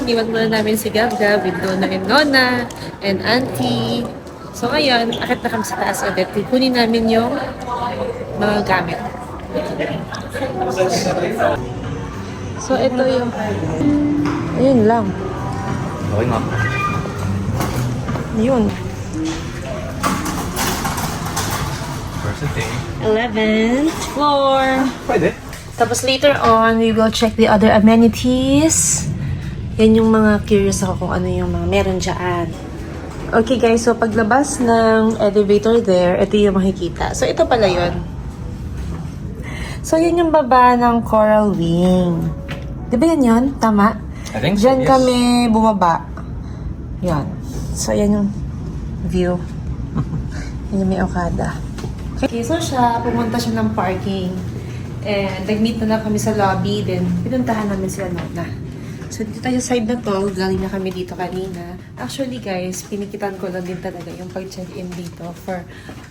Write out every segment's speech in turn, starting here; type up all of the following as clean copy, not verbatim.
Iwan muna namin si Gab-Gab with Nona and Nona and Auntie. So ngayon, akit na kami sa taas ulit. Kunin namin yung mga gamit. So ito yung... Ayun lang. Okay nga. Yun. First thing. 11th floor. Pwede. Tapos later on, we will check the other amenities. Yan yung mga curious ako kung ano yung mga meron dyan. Okay guys, so paglabas ng elevator there, ito yung makikita. So ito pala yun. So yan yung baba ng Coral Wing. Di ba yan yun? Tama? I think so, Diyan yes. kami bumaba. Yan. So yan yung view. Yan yung may Okada. Okay, so pumunta siya ng parking. And nag-meet na lang kami sa lobby. Then pinuntahan namin sila Nona. So, dito tayo sa side na to. Galing na kami dito kanina. Actually, guys, pinikitan ko lang din talaga yung pag-check-in dito for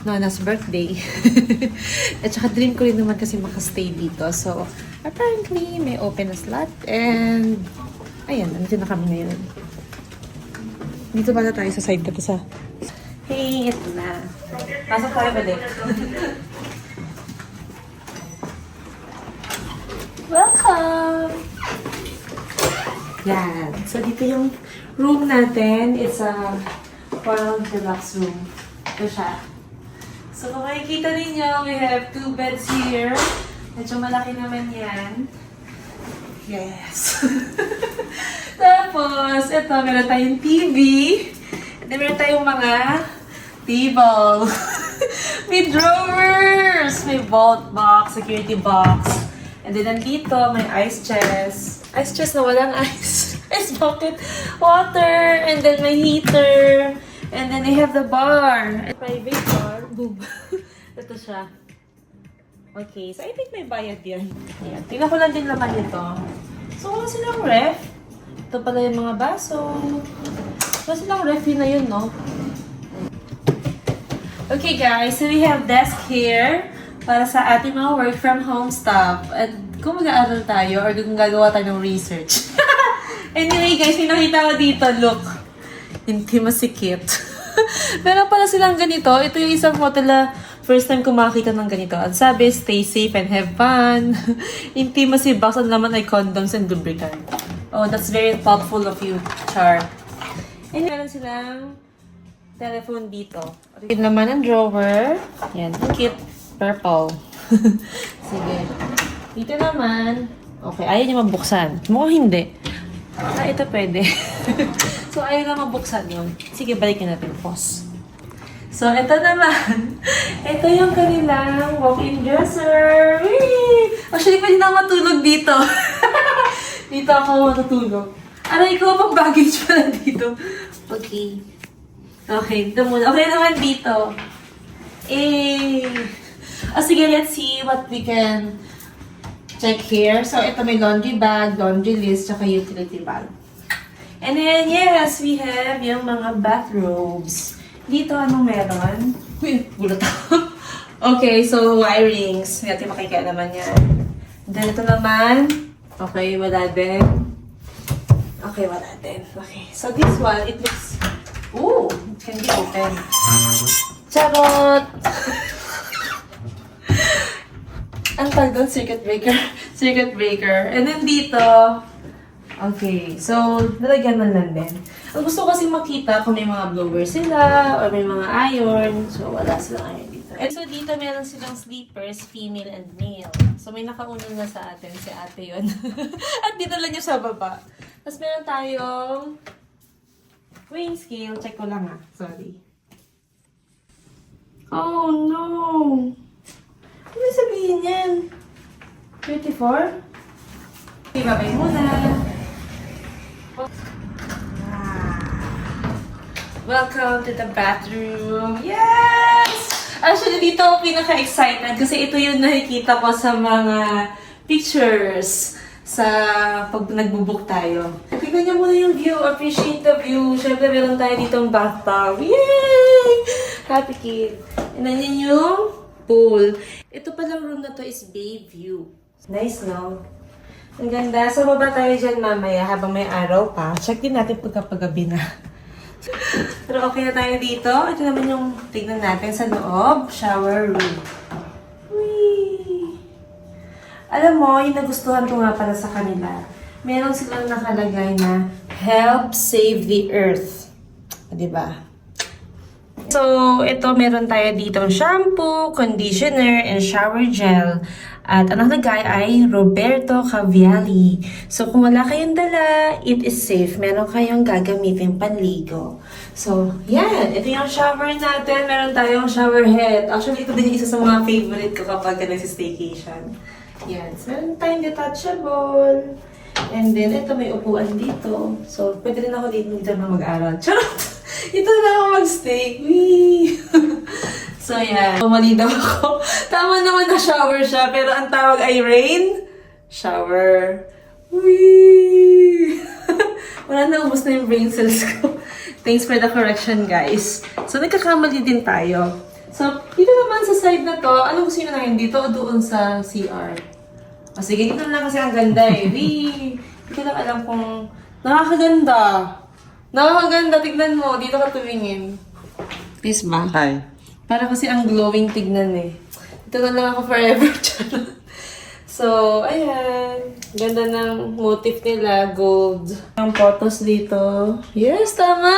Nona's birthday. At saka dream ko rin naman kasi makastay dito. So, apparently, may open na slot. And, ayan, nandito na kami ngayon. Dito pala tayo sa side na to sa... Hey, ito na. Pasok tayo ulit. Welcome! Yan. So, dito yung room natin. It's a Coral Deluxe room. Ito siya. So, kung makikita ninyo, we have 2 beds here. Medyo malaki naman yan. Yes. Tapos, ito, meron tayong TV. And then, meron tayong mga table. May drawers! May vault box, security box. And then, nandito, may ice chest. Ice chest na walang ice. Ice bucket. Water. And then may heater. And then they have the bar. Private bar. Boom. Ito siya. Okay. So I think may bayad yan. Ayan. Tingnan ko lang din naman ito. So wala silang ref. Ito pala yung mga baso. Wala silang ref. Yun na yun, no? Okay guys. So we have desk here. Para sa ating mga work from home stuff. At kung mag-aaral tayo or kung gagawa tayo ng research. Anyway guys, may nakita ko dito. Look. Hindi masikip. Meron pala silang ganito. Ito yung isang hotel na first time ko makakita ng ganito. Ang sabi, stay safe and have fun. Intimacy box. Ang laman ay condoms and lubricant. Oh, that's very thoughtful of you, Char. And meron silang telephone dito. Ito naman ang drawer. Yan. Ang cute. Purple. Sige. Dito naman. Okay, ayaw niya mabuksan. Mukhang hindi. Ah, ito pwede. So, ayaw na mabuksan yun. Sige, balikin natin. Pause. So, ito naman. Ito yung kanilang walk-in dresser. Whee! Actually, pwede na matulog dito. Dito ako matutulog. Aray ko, pang baggage pala dito. Okay. Okay, dito muna. Okay naman dito. Oh, sige, let's see what we can check here. So, ito may laundry bag, laundry list, tsaka utility bag. And then, yes, we have yung mga bathrobes. Dito, anong meron? Uy, gulat ako. Okay, so wirings. Hindi natin makikita naman yan. Then, ito naman. Okay, wala din. Okay, wala din. Okay, so this one, it looks... Ooh, it can be open. Charot! Ang tag doon, circuit breaker. Circuit breaker. And then dito, Okay, so, nalagyan na lang din. Ang gusto ko kasi makita kung may mga blower sila or may mga iron. So, wala silang iron dito. And so, dito meron silang sleepers, female and male. So, may nakauna na sa atin, si ate yun. At dito lang yung sa baba. Tapos meron tayong weighing scale. Check ko lang sorry. Oh, no! Ano sabihin yan? 24? Okay, babay muna. Welcome to the bathroom. Yes! Actually, dito ako pinaka-excited kasi ito yung nakikita ko sa mga pictures sa pag nagbubook tayo. Tignan niyo muna yung view. Appreciate the view. Siyempre, meron tayo ditong bathtub. Yay! Happy kid. And then yun yung pool. Ito palang room na to is bay view. Nice, no? Ang ganda. So, baba tayo dyan mamaya habang may araw pa. Check din natin pagkapagabi na. Pero okay na tayo dito. Ito naman yung tignan natin sa loob. Shower room. Whee! Alam mo, yung nagustuhan ko nga para sa kanila, meron silang nakalagay na help save the earth. Diba? So, ito meron tayo ditong shampoo, conditioner, and shower gel. At ang nakalagay ay Roberto Caviali. So, kung wala kayong dala, it is safe. Meron kayong gagamitin panligo. So, yan. Ito yung shower natin. Meron tayong shower head. Actually, ito din yung isa sa mga favorite ko kapag nag-staycation. Yan. So, meron tayong detachable. And then, ito may upuan dito. So, pwede rin ako dito na mag-aral. Charot! Ito na ako mag-stay. Wee! So, yan. Mali daw ako. Tama naman na shower siya, pero ang tawag ay rain shower. Wee! Wala na, ubos na yung brain cells ko. Thanks for the correction, guys. So, nagkakamali din tayo. So, dito naman sa side na to, ano gusto nyo na ngayon dito o doon sa CR? O, sige, dito na lang kasi ang ganda eh. Wee! Hindi ko lang alam kung nakakaganda. Nakakaganda, tignan mo. Dito ka tumingin. Please ba? Hi. Para kasi ang glowing tignan eh. Ito na lang ako forever. So, ayan. Ganda ng motif nila. Gold. Ang photos dito. Yes, tama!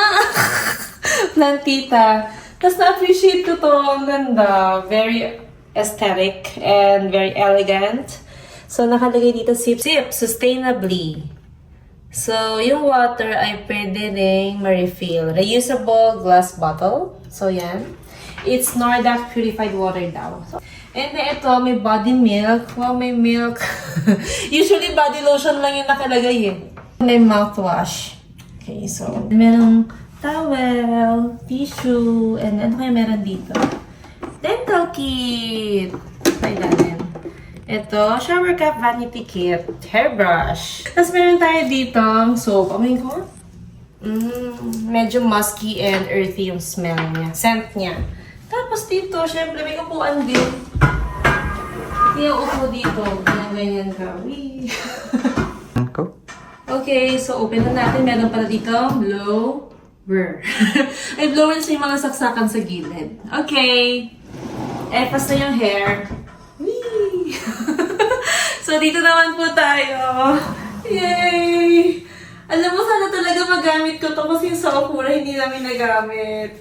Plantita. Tapos na-appreciate ko to. Ang ganda. Very aesthetic and very elegant. So, nakalagay dito sip sustainably. So, yung water ay pwede ring ma-refill. Reusable glass bottle. So, yan. It's Nordac purified water daw. And then ito, may body milk. Wow, may milk. Usually, body lotion lang yung nakalagay eh. May mouthwash. Okay, so, merong towel, tissue, and ano kaya meron dito? Dental kit. May natin. Ito, shower cap vanity kit, hairbrush. Tapos meron tayo dito soap. Oh my God. Medyo musky and earthy yung smell niya. Scent niya. Tapos dito, syempre may upuan din. Hindi yung upo dito. Ganyan ka. Wee. Go. Okay, so open na natin. Meron pala dito blower. Ay, blower sa yung mga saksakan sa gilid. Okay. Pas na yung hair. Wee! So, dito naman po tayo. Yay! Alam mo, sana talaga magamit ko to kasi yung sa Okura hindi namin nagamit.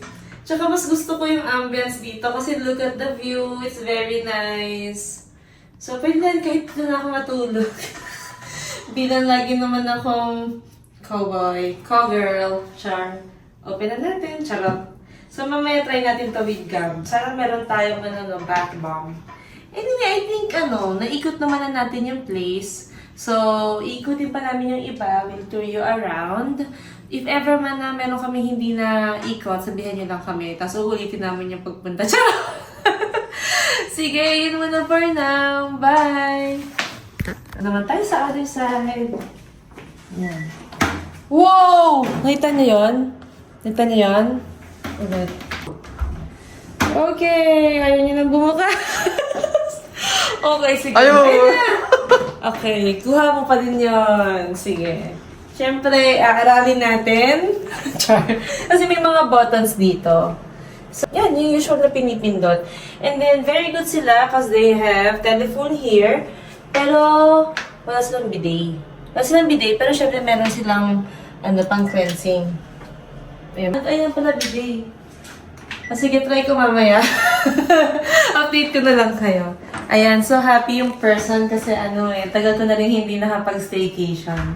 Tsaka mas gusto ko yung ambience dito kasi look at the view. It's very nice. So, pwede lang kahit doon ako matulog. Bilang lagi naman akong cowgirl, char. Open na natin, charot. So, mamaya try natin to with gum. Sana meron tayong bath bomb. Anyway, I think, naikot naman na natin yung place. So, ikutin pa namin yung iba. We'll tour you around. If ever man na meron kami hindi na ikot, sabihan nyo lang kami. Tapos ulitin namin yung pagpunta. Charot! Sige, yun muna for now. Bye! Naman tayo sa other side. Yan. Wow! Nakita niyo yun? Nakita niyo yun? Okay, ayaw niyo nang bumuka. Okay, sige. Ayaw! Okay, kuha mo pa din yun. Sige. Siyempre, aaralin natin. Char. Kasi may mga buttons dito. So, yan, yung usual na pinipindot. And then, very good sila because they have telephone here. Pero, wala silang bidet. Wala silang bidet, pero syempre meron silang pang cleansing. Ayan. At ayan pala bidet. Sige, try ko mamaya. Update ko na lang kayo. Ayan, so happy yung person kasi tagal ko na rin hindi nakapag-staycation.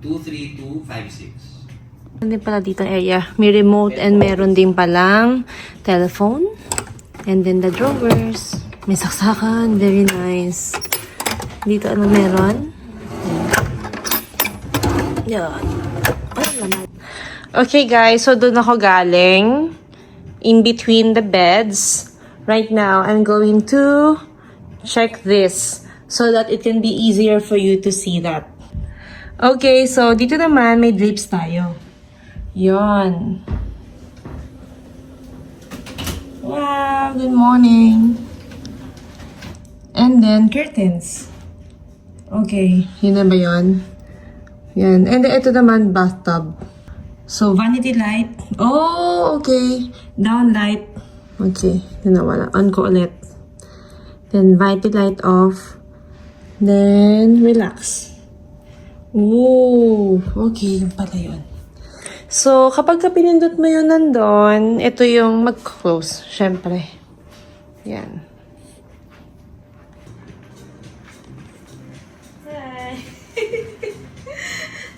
23256. Meron din pala dito area. May remote and meron din palang telephone. And then the drawers. May saksakan. Very nice. Dito ano meron? Yan. Ano naman? Okay guys, so doon ako galing. In between the beds. Right now, I'm going to check this so that it can be easier for you to see that. Okay, so dito naman may drapes tayo. Yon. Wow, good morning. And then curtains. Okay, yun na ba yun? Yan. And then ito naman bathtub. So vanity light. Oh, okay. Down light. Okay, yun na wala. On ko ulit. Then vanity light off. Then relax. Ooh, okay, yun pala yun. So, kapag ka pinindot mo yun nandun, ito yung mag-close, syempre. Yan. Hi!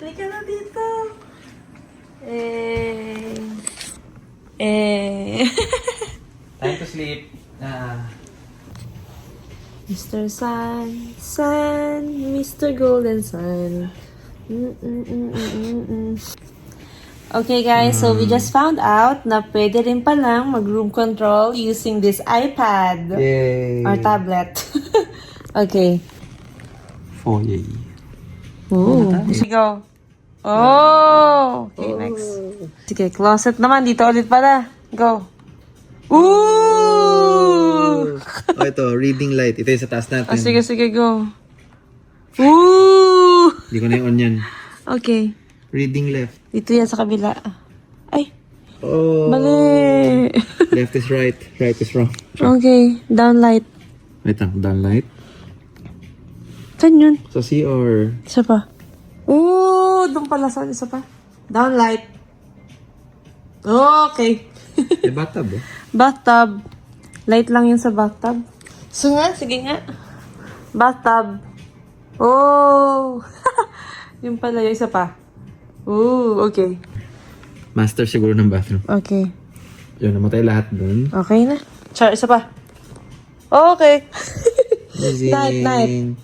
Halika na dito. Time to sleep. Mr. Sun, Sun, Mr. Golden Sun. Okay guys, so we just found out na pwede rin palang mag-room control using this iPad Yay! or tablet. Okay. Oh, yay. Oh, sige go. Oh! Okay, next. Sige, closet naman. Dito ulit pala. Go. Ooh! Oh, ito, reading light. Ito yung sa taas natin. Sige, go. Ooh! Hindi ko na yung on yan. Okay. Reading left. Dito yan sa kabila. Ay, Oh. mali. Left is right. Right is wrong. Okay, downlight. Wait lang, down light. Saan yun? Sa C or... Isa pa. Ooh, doon pala sa isa pa. Downlight. Okay. Eh, bathtub eh. Bathtub. Light lang yun sa bathtub. So nga, sige nga. Bathtub. Oh! Yung pala yung isa pa. Ooh, okay. Master siguro ng bathroom. Okay. Yun, namatay lahat dun. Okay na. Char, isa pa. Okay. Amazing. Night.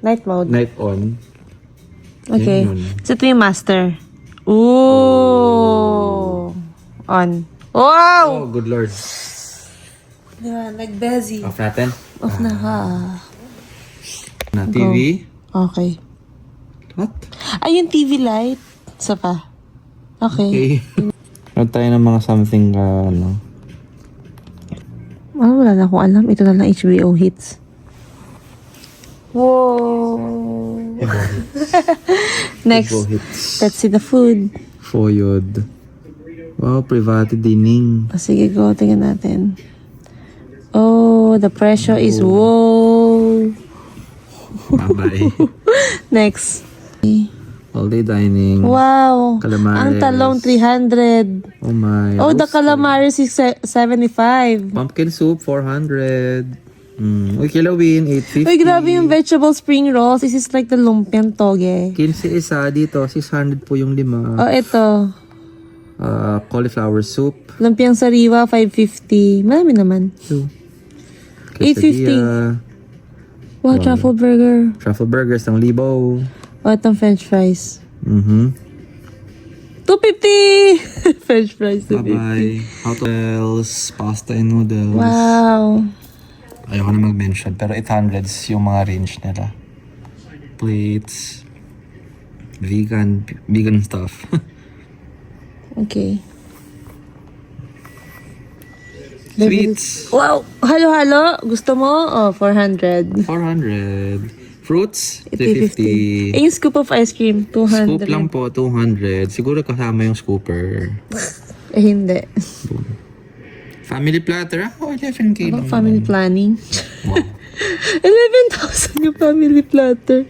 Night mode. Night on. Okay. Yan yun. So, ito yung master. Ooh. On. Wow! Oh, good lord. Diba, nag-busy. Off natin. Off na ka. Na TV. Okay. What? Ay, yung TV light. Isa pa. Okay. Okay. Meron tayo ng mga something, ano. Wala na akong alam. Ito na lang HBO hits. Whoa. Next. Go hits. Let's see the food. Foyod. Wow, private dining. Sige, go. Tingnan natin. Oh, the pressure is whoa. Bye-bye. Next. All day dining. Wow. Calamares. Ang talong 300. Oh my. Oh, the roasted. calamares is 75. Pumpkin soup, 400. Uy, kilawin, 850. Uy, grabe yung vegetable spring rolls. This is like the lumpiang toge. 15 isa dito, 600 po yung lima. Oh, ito. Cauliflower soup. Lumpiang sariwa, 550. Marami naman. 2. 850. Wow, truffle burger. Truffle burgers, ng libo. Oh, itong french fries. 250! French fries, 250. Bye-bye. Hotels, pasta and noodles. Wow. Ayoko na mag-mention, pero 800s yung mga range nila. Plates. Vegan stuff. Okay. Sweets. Wow! Halo-halo? Gusto mo? Oh, 400. 400. Fruits, 350. 350. Eh, yung scoop of ice cream, 200. Scoop lang po, 200. Siguro kasama yung scooper. Eh, hindi. Family platter, 11K lang. Family planning. Wow. 11,000 yung family platter.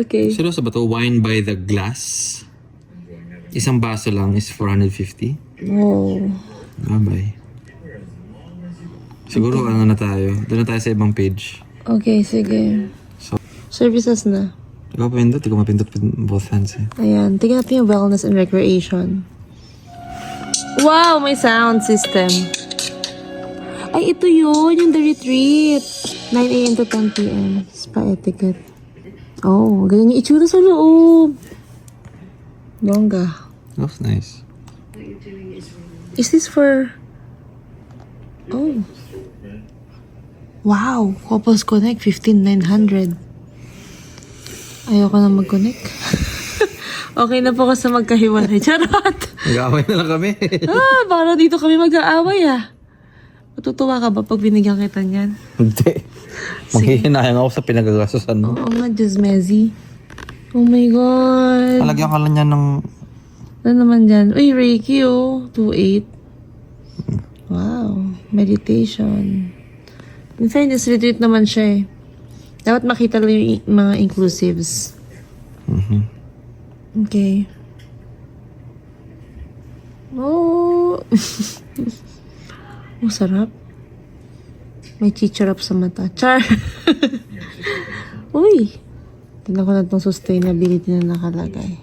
Okay. Seryoso ba to? Wine by the glass? Isang baso lang is 450? Oh. Bye-bye. Siguro ano na tayo. Doon na tayo sa ibang page. Okay, sige. So, Services na. ikaw pindot. Ikaw mapindot both hands eh. Ayan. Tingnan natin yung wellness and recreation. Wow! May sound system. Ay, ito yun. Yung The Retreat. 9 a.m. to 10 p.m. Spa etiquette. Oh, ganyan yung itsura sa loob. Bongga. Looks nice. Is this for... Oh. Wow. Couples Connect, 15,900. Ayoko na mag-connect. Okay na po ako sa magkahiwalay. Charot! Nag-aaway na lang kami. Para dito kami mag-aaway Matutuwa ka ba pag binigyan kita niyan? Hindi. Manghihinayang ako sa pinagagastusan mo. Oo nga, Diyos Mezzi. Oh my God. Palagyan ka lang niya ng... Ano naman dyan? Uy, Reiki 2.8. Wow. Meditation. In fairness, retreat naman siya Dapat makita lang yung mga inclusives. Okay. Oh. Oh, sarap. May chicharap sa mata. Char! Uy! Tignan ko na itong sustainability na nakalagay.